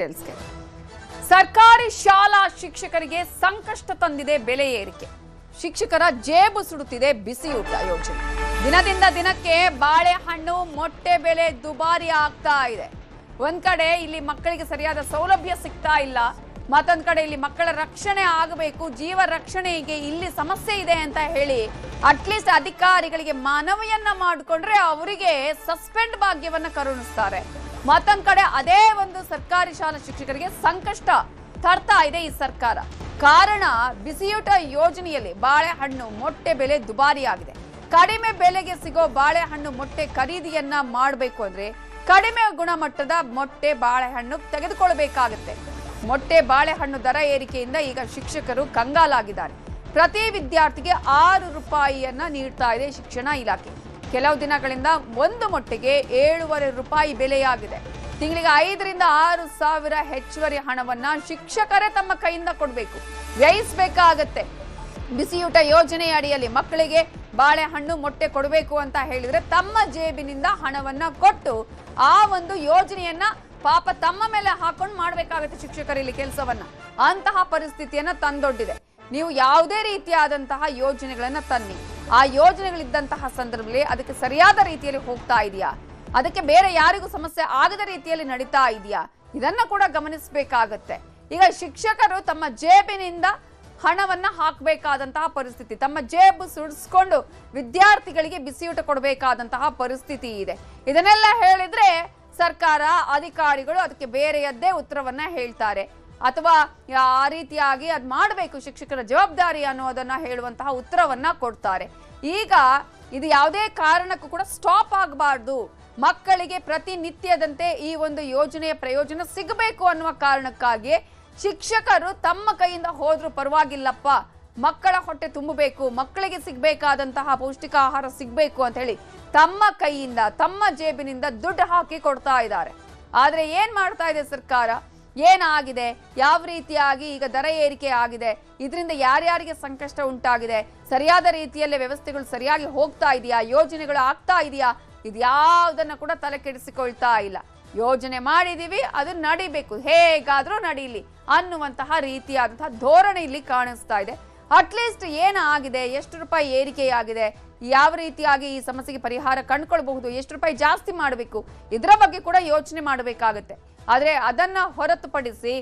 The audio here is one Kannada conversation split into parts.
ಗೆ ಸರ್ಕಾರಿ ಶಾಲಾ ಶಿಕ್ಷಕರಿಗೆ ಸಂಕಷ್ಟ ತಂದಿದೆ ಬೆಲೆ ಏರಿಕೆ. ಶಿಕ್ಷಕರ ಜೇಬು ಸುಡುತ್ತಿದೆ ಬಿಸಿಯೂಟ ಯೋಜನೆ. ದಿನದಿಂದ ದಿನಕ್ಕೆ ಬಾಳೆಹಣ್ಣು ಮೊಟ್ಟೆ ಬೆಲೆ ದುಬಾರಿ ಆಗ್ತಾ ಇದೆ. ಒಂದ್ ಕಡೆ ಇಲ್ಲಿ ಮಕ್ಕಳಿಗೆ ಸರಿಯಾದ ಸೌಲಭ್ಯ ಸಿಗ್ತಾ ಇಲ್ಲ, ಮತ್ತೊಂದ್ ಕಡೆ ಇಲ್ಲಿ ಮಕ್ಕಳ ರಕ್ಷಣೆ ಆಗಬೇಕು, ಜೀವ ರಕ್ಷಣೆಗೆ ಇಲ್ಲಿ ಸಮಸ್ಯೆ ಇದೆ ಅಂತ ಹೇಳಿ ಅಟ್ಲೀಸ್ಟ್ ಅಧಿಕಾರಿಗಳಿಗೆ ಮನವಿಯನ್ನ ಮಾಡಿಕೊಂಡ್ರೆ ಅವರಿಗೆ ಸಸ್ಪೆಂಡ್ ಭಾಗ್ಯವನ್ನ ಕರುಣಿಸ್ತಾರೆ. ಮತ್ತೊಂದ್ ಕಡೆ ಅದೇ ಒಂದು ಸರ್ಕಾರಿ ಶಾಲಾ ಶಿಕ್ಷಕರಿಗೆ ಸಂಕಷ್ಟ ತರ್ತಾ ಇದೆ ಈ ಸರ್ಕಾರ. ಕಾರಣ ಬಿಸಿಯೂಟ ಯೋಜನೆಯಲ್ಲಿ ಬಾಳೆಹಣ್ಣು ಮೊಟ್ಟೆ ಬೆಲೆ ದುಬಾರಿ ಆಗಿದೆ. ಕಡಿಮೆ ಬೆಲೆಗೆ ಸಿಗೋ ಬಾಳೆಹಣ್ಣು ಮೊಟ್ಟೆ ಖರೀದಿಯನ್ನ ಮಾಡಬೇಕು ಅಂದ್ರೆ ಕಡಿಮೆ ಗುಣಮಟ್ಟದ ಮೊಟ್ಟೆ ಬಾಳೆಹಣ್ಣು ತೆಗೆದುಕೊಳ್ಳಬೇಕಾಗುತ್ತೆ. ಮೊಟ್ಟೆ ಬಾಳೆಹಣ್ಣು ದರ ಏರಿಕೆಯಿಂದ ಈಗ ಶಿಕ್ಷಕರು ಕಂಗಾಲಾಗಿದ್ದಾರೆ. ಪ್ರತಿ ವಿದ್ಯಾರ್ಥಿಗೆ 6 ರೂಪಾಯಿಯನ್ನ ನೀಡ್ತಾ ಇದೆ ಶಿಕ್ಷಣ ಇಲಾಖೆ. ಕೆಲವು ದಿನಗಳಿಂದ ಒಂದು ಮೊಟ್ಟೆಗೆ 7.5 ರೂಪಾಯಿ ಬೆಲೆಯಾಗಿದೆ. ತಿಂಗಳಿಗೆ 5 ರಿಂದ 6 ಸಾವಿರ ಹೆಚ್ಚುವರಿ ಹಣವನ್ನ ಶಿಕ್ಷಕರೇ ತಮ್ಮ ಕೈಯಿಂದ ಕೊಡಬೇಕು, ವ್ಯಯಿಸಬೇಕಾಗತ್ತೆ. ಬಿಸಿಯೂಟ ಯೋಜನೆ ಅಡಿಯಲ್ಲಿ ಮಕ್ಕಳಿಗೆ ಬಾಳೆಹಣ್ಣು ಮೊಟ್ಟೆ ಕೊಡಬೇಕು ಅಂತ ಹೇಳಿದ್ರೆ ತಮ್ಮ ಜೇಬಿನಿಂದ ಹಣವನ್ನ ಕೊಟ್ಟು ಆ ಒಂದು ಯೋಜನೆಯನ್ನ ಪಾಪ ತಮ್ಮ ಮೇಲೆ ಹಾಕೊಂಡು ಮಾಡ್ಬೇಕಾಗತ್ತೆ ಶಿಕ್ಷಕರಲ್ಲಿ ಕೆಲಸವನ್ನ. ಅಂತಹ ಪರಿಸ್ಥಿತಿಯನ್ನ ತಂದೊಡ್ಡಿದೆ. ನೀವು ಯಾವುದೇ ರೀತಿಯಾದಂತಹ ಯೋಜನೆಗಳನ್ನ ತನ್ನಿ, ಆ ಯೋಜನೆಗಳಿದ್ದಂತಹ ಸಂದರ್ಭದಲ್ಲಿ ಅದಕ್ಕೆ ಸರಿಯಾದ ರೀತಿಯಲ್ಲಿ ಹೋಗ್ತಾ ಇದೆಯಾ, ಅದಕ್ಕೆ ಬೇರೆ ಯಾರಿಗೂ ಸಮಸ್ಯೆ ಆಗದ ರೀತಿಯಲ್ಲಿ ನಡೀತಾ ಇದೆಯಾ, ಇದನ್ನ ಕೂಡ ಗಮನಿಸಬೇಕಾಗತ್ತೆ. ಈಗ ಶಿಕ್ಷಕರು ತಮ್ಮ ಜೇಬಿನಿಂದ ಹಣವನ್ನ ಹಾಕಬೇಕಾದಂತಹ ಪರಿಸ್ಥಿತಿ, ತಮ್ಮ ಜೇಬು ಸುಡಿಸ್ಕೊಂಡು ವಿದ್ಯಾರ್ಥಿಗಳಿಗೆ ಬಿಸಿಯೂಟ ಕೊಡಬೇಕಾದಂತಹ ಪರಿಸ್ಥಿತಿ ಇದೆ. ಇದನ್ನೆಲ್ಲ ಹೇಳಿದ್ರೆ ಸರ್ಕಾರ ಅಧಿಕಾರಿಗಳು ಅದಕ್ಕೆ ಬೇರೆಯದ್ದೇ ಉತ್ತರವನ್ನ ಹೇಳ್ತಾರೆ, ಅಥವಾ ಆ ರೀತಿಯಾಗಿ ಅದ್ ಮಾಡಬೇಕು ಶಿಕ್ಷಕರ ಜವಾಬ್ದಾರಿ ಅನ್ನೋದನ್ನ ಹೇಳುವಂತಹ ಉತ್ತರವನ್ನ ಕೊಡ್ತಾರೆ. ಈಗ ಇದು ಯಾವುದೇ ಕಾರಣಕ್ಕೂ ಕೂಡ ಸ್ಟಾಪ್ ಆಗಬಾರ್ದು, ಮಕ್ಕಳಿಗೆ ಪ್ರತಿನಿತ್ಯದಂತೆ ಈ ಒಂದು ಯೋಜನೆಯ ಪ್ರಯೋಜನ ಸಿಗಬೇಕು ಅನ್ನುವ ಕಾರಣಕ್ಕಾಗಿ ಶಿಕ್ಷಕರು ತಮ್ಮ ಕೈಯಿಂದ ಹೋದ್ರೂ ಪರವಾಗಿಲ್ಲಪ್ಪ, ಮಕ್ಕಳ ಹೊಟ್ಟೆ ತುಂಬಬೇಕು, ಮಕ್ಕಳಿಗೆ ಸಿಗ್ಬೇಕಾದಂತಹ ಪೌಷ್ಟಿಕ ಆಹಾರ ಸಿಗ್ಬೇಕು ಅಂತ ಹೇಳಿ ತಮ್ಮ ಕೈಯಿಂದ ತಮ್ಮ ಜೇಬಿನಿಂದ ದುಡ್ಡು ಹಾಕಿ ಕೊಡ್ತಾ ಇದ್ದಾರೆ. ಆದ್ರೆ ಏನ್ ಮಾಡ್ತಾ ಇದೆ ಸರ್ಕಾರ, ಏನಾಗಿದೆ, ಯಾವ ರೀತಿಯಾಗಿ ಈಗ ದರ ಏರಿಕೆ ಆಗಿದೆ, ಇದರಿಂದ ಯಾರ್ಯಾರಿಗೆ ಸಂಕಷ್ಟ ಉಂಟಾಗಿದೆ, ಸರಿಯಾದ ರೀತಿಯಲ್ಲೇ ವ್ಯವಸ್ಥೆಗಳು ಸರಿಯಾಗಿ ಹೋಗ್ತಾ ಇದೆಯಾ, ಯೋಜನೆಗಳು ಆಗ್ತಾ ಇದೆಯಾ, ಇದ್ಯಾವುದನ್ನ ಕೂಡ ತಲೆ ಕೆಡಿಸಿಕೊಳ್ತಾ ಇಲ್ಲ. ಯೋಜನೆ ಮಾಡಿದೀವಿ, ಅದು ನಡಿಬೇಕು, ಹೇಗಾದ್ರೂ ನಡೀಲಿ ಅನ್ನುವಂತಹ ರೀತಿಯಾದಂತಹ ಧೋರಣೆ ಇಲ್ಲಿ ಕಾಣಿಸ್ತಾ ಇದೆ. ಅಟ್ಲೀಸ್ಟ್ ಏನಾಗಿದೆ, ಎಷ್ಟು ರೂಪಾಯಿ ಏರಿಕೆಯಾಗಿದೆ, ಯಾವ ರೀತಿಯಾಗಿ ಈ ಸಮಸ್ಯೆಗೆ ಪರಿಹಾರ ಕಂಡುಕೊಳ್ಬಹುದು, ಎಷ್ಟು ರೂಪಾಯಿ ಜಾಸ್ತಿ ಮಾಡಬೇಕು, ಇದರ ಬಗ್ಗೆ ಕೂಡ ಯೋಚನೆ ಮಾಡಬೇಕಾಗತ್ತೆ. ಆದ್ರೆ ಅದನ್ನ ಹೊರತುಪಡಿಸಿ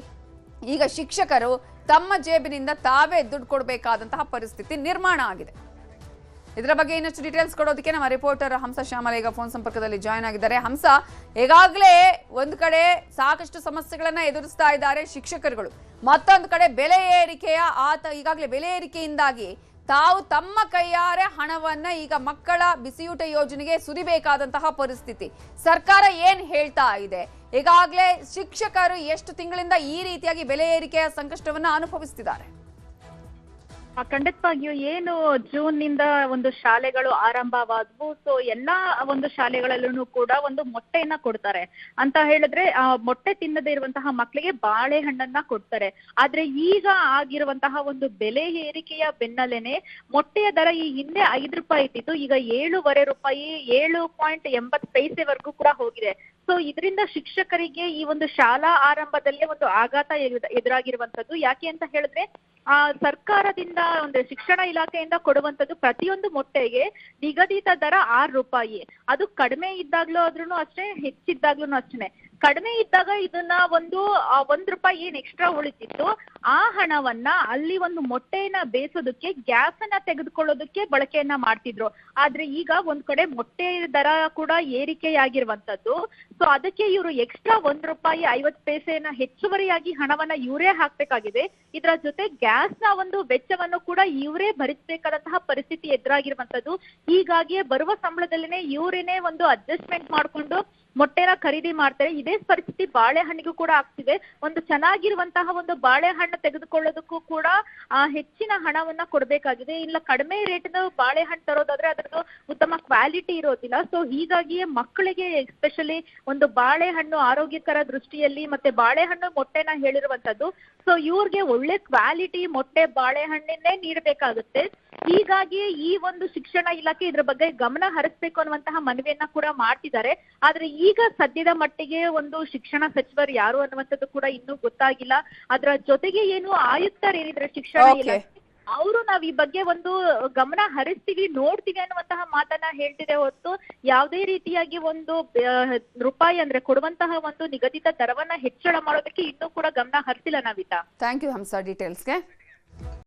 ಈಗ ಶಿಕ್ಷಕರು ತಮ್ಮ ಜೇಬಿನಿಂದ ತಾವೇ ದುಡ್ಡು ಕೊಡಬೇಕಾದಂತಹ ಪರಿಸ್ಥಿತಿ ನಿರ್ಮಾಣ ಆಗಿದೆ. ಇದರ ಬಗ್ಗೆ ಇನ್ನಷ್ಟು ಡೀಟೇಲ್ಸ್ ಕೊಡೋದಕ್ಕೆ ನಮ್ಮ ರಿಪೋರ್ಟರ್ ಹಂಸ ಶ್ಯಾಮಲ ಈಗ ಫೋನ್ ಸಂಪರ್ಕದಲ್ಲಿ ಜಾಯ್ನ್ ಆಗಿದ್ದಾರೆ. ಹಂಸ, ಈಗಾಗಲೇ ಒಂದು ಕಡೆ ಸಾಕಷ್ಟು ಸಮಸ್ಯೆಗಳನ್ನ ಎದುರಿಸ್ತಾ ಇದ್ದಾರೆ ಶಿಕ್ಷಕರುಗಳು, ಮತ್ತೊಂದು ಕಡೆ ಬೆಲೆ ಏರಿಕೆಯ ಈಗಾಗಲೇ ಬೆಲೆ ಏರಿಕೆಯಿಂದಾಗಿ ತಾವು ತಮ್ಮ ಕೈಯಾರೆ ಹಣವನ್ನ ಈಗ ಮಕ್ಕಳ ಬಿಸಿಯೂಟ ಯೋಜನೆಗೆ ಸುರಿಬೇಕಾದಂತಹ ಪರಿಸ್ಥಿತಿ. ಸರ್ಕಾರ ಏನ್ ಹೇಳ್ತಾ ಇದೆ, ಈಗಾಗಲೇ ಶಿಕ್ಷಕರು ಎಷ್ಟು ತಿಂಗಳಿಂದ ಈ ರೀತಿಯಾಗಿ ಬೆಲೆ ಏರಿಕೆಯ ಸಂಕಷ್ಟವನ್ನ ಅನುಭವಿಸ್ತಿದ್ದಾರೆ? ಖಂಡಿತವಾಗಿಯೂ ಏನು ಜೂನ್ ನಿಂದ ಒಂದು ಶಾಲೆಗಳು ಆರಂಭವಾದವು. ಸೊ ಎಲ್ಲಾ ಒಂದು ಶಾಲೆಗಳಲ್ಲೂ ಕೂಡ ಒಂದು ಮೊಟ್ಟೆಯನ್ನ ಕೊಡ್ತಾರೆ ಅಂತ ಹೇಳಿದ್ರೆ ಮೊಟ್ಟೆ ತಿನ್ನದೇ ಇರುವಂತಹ ಮಕ್ಕಳಿಗೆ ಬಾಳೆಹಣ್ಣನ್ನ ಕೊಡ್ತಾರೆ. ಆದ್ರೆ ಈಗ ಆಗಿರುವಂತಹ ಒಂದು ಬೆಲೆ ಏರಿಕೆಯ ಬೆನ್ನಲ್ಲೇನೆ ಮೊಟ್ಟೆಯ ದರ ಈ ಹಿಂದೆ 5 ರೂಪಾಯಿ ಇದ್ದಿದ್ದು ಈಗ 7.5 ರೂಪಾಯಿ 7.80 ಕೂಡ ಹೋಗಿದೆ. ಸೊ ಇದರಿಂದ ಶಿಕ್ಷಕರಿಗೆ ಈ ಒಂದು ಶಾಲಾ ಆರಂಭದಲ್ಲೇ ಒಂದು ಆಘಾತ ಎದುರಾಗಿರುವಂತದ್ದು. ಯಾಕೆ ಅಂತ ಹೇಳಿದ್ರೆ ಸರ್ಕಾರದಿಂದ ಒಂದು ಶಿಕ್ಷಣ ಇಲಾಖೆಯಿಂದ ಕೊಡುವಂತದ್ದು ಪ್ರತಿಯೊಂದು ಮೊಟ್ಟೆಗೆ ನಿಗದಿತ ದರ 6 ರೂಪಾಯಿ. ಅದು ಕಡಿಮೆ ಇದ್ದಾಗ್ಲೂ ಆದ್ರೂ ಅಷ್ಟೇ, ಹೆಚ್ಚಿದ್ದಾಗ್ಲೂ ಅಷ್ಟೇ. ಕಡಿಮೆ ಇದ್ದಾಗ ಇದನ್ನ 1 ರೂಪಾಯಿ ಏನ್ ಎಕ್ಸ್ಟ್ರಾ ಉಳಿತಿತ್ತು ಆ ಹಣವನ್ನ ಅಲ್ಲಿ ಒಂದು ಮೊಟ್ಟೆಯನ್ನ ಬೇಯಿಸೋದಕ್ಕೆ ಗ್ಯಾಸ್ ಅನ್ನ ತೆಗೆದುಕೊಳ್ಳೋದಕ್ಕೆ ಬಳಕೆಯನ್ನ ಮಾಡ್ತಿದ್ರು. ಆದ್ರೆ ಈಗ ಒಂದ್ ಕಡೆ ಮೊಟ್ಟೆ ದರ ಕೂಡ ಏರಿಕೆಯಾಗಿರುವಂತದ್ದು. ಸೊ ಅದಕ್ಕೆ ಇವರು ಎಕ್ಸ್ಟ್ರಾ 1 ರೂಪಾಯಿ 50 ಪೈಸೆಯನ್ನ ಹೆಚ್ಚುವರಿಯಾಗಿ ಹಣವನ್ನ ಇವರೇ ಹಾಕ್ಬೇಕಾಗಿದೆ. ಇದರ ಜೊತೆ ಗ್ಯಾಸ್ ನ ಒಂದು ವೆಚ್ಚವನ್ನು ಕೂಡ ಇವರೇ ಭರಿಸಬೇಕಾದಂತಹ ಪರಿಸ್ಥಿತಿ ಎದುರಾಗಿರುವಂತದ್ದು. ಹೀಗಾಗಿ ಬರುವ ಸಂಬಳದಲ್ಲೇನೆ ಇವರೇನೆ ಒಂದು ಅಡ್ಜಸ್ಟ್ಮೆಂಟ್ ಮಾಡ್ಕೊಂಡು ಮೊಟ್ಟೆನ ಖರೀದಿ ಮಾಡ್ತಾರೆ. ಇದೇ ಪರಿಸ್ಥಿತಿ ಬಾಳೆಹಣ್ಣಿಗೂ ಕೂಡ ಆಗ್ತಿದೆ. ಒಂದು ಚೆನ್ನಾಗಿರುವಂತಹ ಒಂದು ಬಾಳೆಹಣ್ಣು ತೆಗೆದುಕೊಳ್ಳೋದಕ್ಕೂ ಕೂಡ ಹೆಚ್ಚಿನ ಹಣವನ್ನ ಕೊಡ್ಬೇಕಾಗಿದೆ. ಇಲ್ಲ ಕಡಿಮೆ ರೇಟ್ನ ಬಾಳೆಹಣ್ಣು ತರೋದಾದ್ರೆ ಅದರದ್ದು ಉತ್ತಮ ಕ್ವಾಲಿಟಿ ಇರೋದಿಲ್ಲ. ಸೊ ಹೀಗಾಗಿಯೇ ಮಕ್ಕಳಿಗೆ ಎಸ್ಪೆಷಲಿ ಒಂದು ಬಾಳೆಹಣ್ಣು ಆರೋಗ್ಯಕರ ದೃಷ್ಟಿಯಲ್ಲಿ ಮತ್ತೆ ಬಾಳೆಹಣ್ಣು ಮೊಟ್ಟೆನ ಹೇಳಿರುವಂತದ್ದು. ಸೊ ಇವ್ರಿಗೆ ಒಳ್ಳೆ ಕ್ವಾಲಿಟಿ ಮೊಟ್ಟೆ ಬಾಳೆಹಣ್ಣನ್ನೇ ನೀಡಬೇಕಾಗುತ್ತೆ. ಹೀಗಾಗಿ ಈ ಒಂದು ಶಿಕ್ಷಣ ಇಲಾಖೆ ಇದ್ರ ಬಗ್ಗೆ ಗಮನ ಹರಿಸ್ಬೇಕು ಅನ್ನುವಂತಹ ಮನವಿಯನ್ನ ಕೂಡ ಮಾಡ್ತಿದ್ದಾರೆ. ಆದ್ರೆ ಈಗ ಸದ್ಯದ ಮಟ್ಟಿಗೆ ಒಂದು ಶಿಕ್ಷಣ ಸಚಿವರು ಯಾರು ಅನ್ನುವಂಥದ್ದು ಕೂಡ ಇನ್ನೂ ಗೊತ್ತಾಗಿಲ್ಲ. ಅದರ ಜೊತೆಗೆ ಏನು ಆಯುಕ್ತರೇನಿದ್ರೆ ಶಿಕ್ಷಣ ಇಲಾಖೆ ಅವರು ನಾವ್ ಈ ಬಗ್ಗೆ ಒಂದು ಗಮನ ಹರಿಸ್ತೀವಿ ನೋಡ್ತೀವಿ ಅನ್ನುವಂತಹ ಮಾತನ್ನ ಹೇಳ್ತಿದೆ ಹೊತ್ತು ಯಾವುದೇ ರೀತಿಯಾಗಿ ಒಂದು ರೂಪಾಯಿ ಅಂದ್ರೆ ಕೊಡುವಂತಹ ಒಂದು ನಿಗದಿತ ದರವನ್ನ ಹೆಚ್ಚಳ ಮಾಡೋದಕ್ಕೆ ಇನ್ನೂ ಕೂಡ ಗಮನ ಹರಿಸಿಲ್ಲ ನವಿತಾ. Thank you Hamsa ಡೀಟೇಲ್ಸ್ಗೆ.